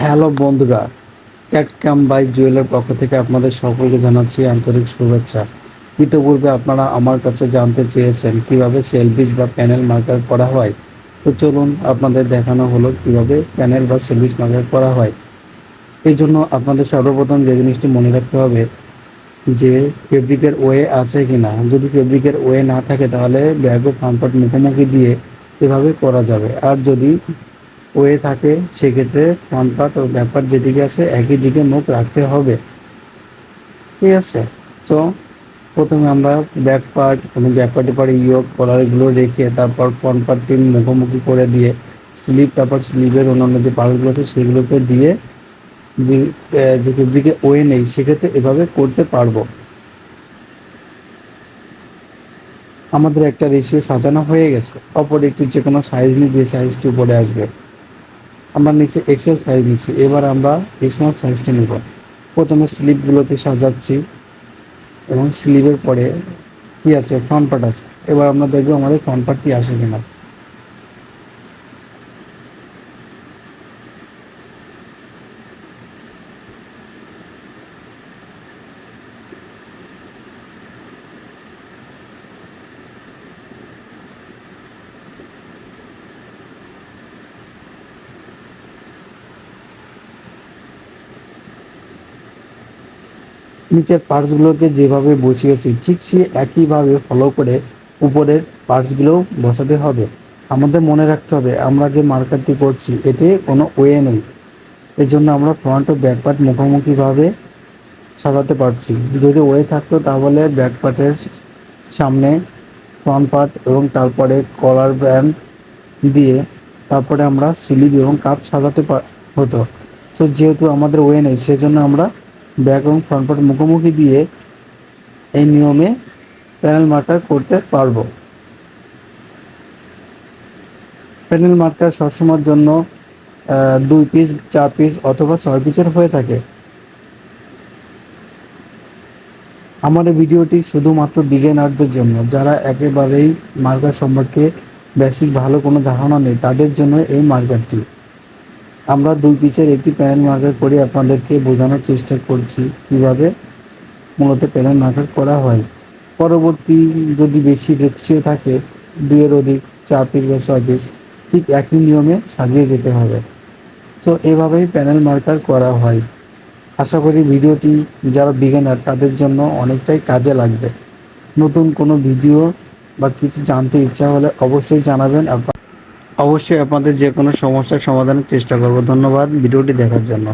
Hello বন্ধুরা, cat come by জুয়েলের পক্ষ থেকে আপনাদের সকলকে জানাচ্ছি আন্তরিক শুভেচ্ছা। ইতিপূর্বে আপনারা আমার কাছে জানতে চেয়েছেন কিভাবে সেলফিশ বা প্যানেল মার্কার করা হয়। তো চলুন আপনাদের দেখানো হলো কিভাবে প্যানেল বা সেলফিশ মার্কার করা হয়। এই জন্য আপনাদের সর্বপ্রথম যে জিনিসটি মনে রাখতে হবে যে ফেব্রিকের ওয়ে আছে কি না। যদি ফেব্রিকের ওয়ে না থাকে তাহলে ব্যাগ ও ফ্রন্ট পার্ট মুখোমুখি দিয়ে এভাবে করা যাবে। আর যদি ওয়ে থাকে সেক্ষেত্রে ফ্রন্ট পার্ট ও ব্যাক পার্ট যেদিকে আছে একই দিকে মুখ রাখতে হবে। ঠিক আছে। সো প্রথমে আমরা ব্যাক পার্ট এবং ব্যাক পার্টের পরে ইয়োক কলারগুলো রেখে তারপর ফ্রন্ট পার্টটি মুখোমুখি করে দিয়ে স্লিভ, তারপর স্লিভের অন্যান্য যে পার্টগুলো আছে সেগুলোকে দিয়ে যে যে ফেব্রিকে ওয়ে নেই সেক্ষেত্রে এভাবে করতে পারবো। আমাদের একটা রেশিও সাজানো হয়ে গেছে। অপর একটি যে কোনো সাইজ নিয়ে যে সাইজটি উপরে আসবে, আমরা নিচে এক্সেল সাইজ নিচ্ছি, এবার আমরা স্মল সাইজটি নেব। প্রথমে স্লিপগুলোকে সাজাচ্ছি এবং স্লিভের পরে কি আছে, ফ্রন্ট পার্ট আছে। এবার আমরা দেখবো আমাদের ফ্রন্ট পার্টটি আসে কিনা। নিচের পার্টসগুলোকে যেভাবে বসিয়েছি ঠিক সে একইভাবে ফলো করে উপরের পার্টসগুলোও বসাতে হবে। আমাদের মনে রাখতে হবে আমরা যে মার্কারটি করছি এতে কোনো ওয়ে নেই, এই জন্য আমরা ফ্রন্ট ও ব্যাক পার্ট মুখোমুখিভাবে সাজাতে পারছি। যদি ওয়ে থাকতো তাহলে ব্যাক পার্টের সামনে ফ্রন্ট পার্ট এবং তারপরে কলার ব্যান্ড দিয়ে তারপরে আমরা স্লিভ এবং কাপ সাজাতে হতো। সো যেহেতু আমাদের ওয়ে নেই সেজন্য আমরা ব্যাক এবং ফ্রন্ট পার্ট মুখোমুখি দিয়ে এই নিয়মে প্যানেল মার্কার করতে পারবো। প্যানেল মার্কার সবসময়ের জন্য 2 পিস, 4 পিস অথবা 6 পিসের হয়ে থাকে। আমার এই ভিডিওটি শুধুমাত্র বিগিনারদের জন্য, যারা একেবারেই মার্কার সম্পর্কে বেসিক ভালো কোনো ধারণা নেই তাদের জন্য এই মার্কারটি। আমরা 2 পিসের একটি প্যানেল মার্কার করে আপনাদেরকে বোঝানোর চেষ্টা করছি কিভাবে মূলত প্যানেল মার্কার করা হয়। পরবর্তী যদি বেশি রেশিও থাকে, 2-এর অধিক, 4 পিস বা 6 পিস, ঠিক একই নিয়মে সাজিয়ে যেতে হবে। সো এভাবেই প্যানেল মার্কার করা হয়। আশা করি ভিডিওটি যারা বিগিনার তাদের জন্য অনেকটাই কাজে লাগবে। নতুন কোনো ভিডিও বা কিছু জানতে ইচ্ছা হলে অবশ্যই জানাবেন। অবশ্যই আপনাদের যে কোনো সমস্যার সমাধানের চেষ্টা করব। ধন্যবাদ ভিডিওটি দেখার জন্য।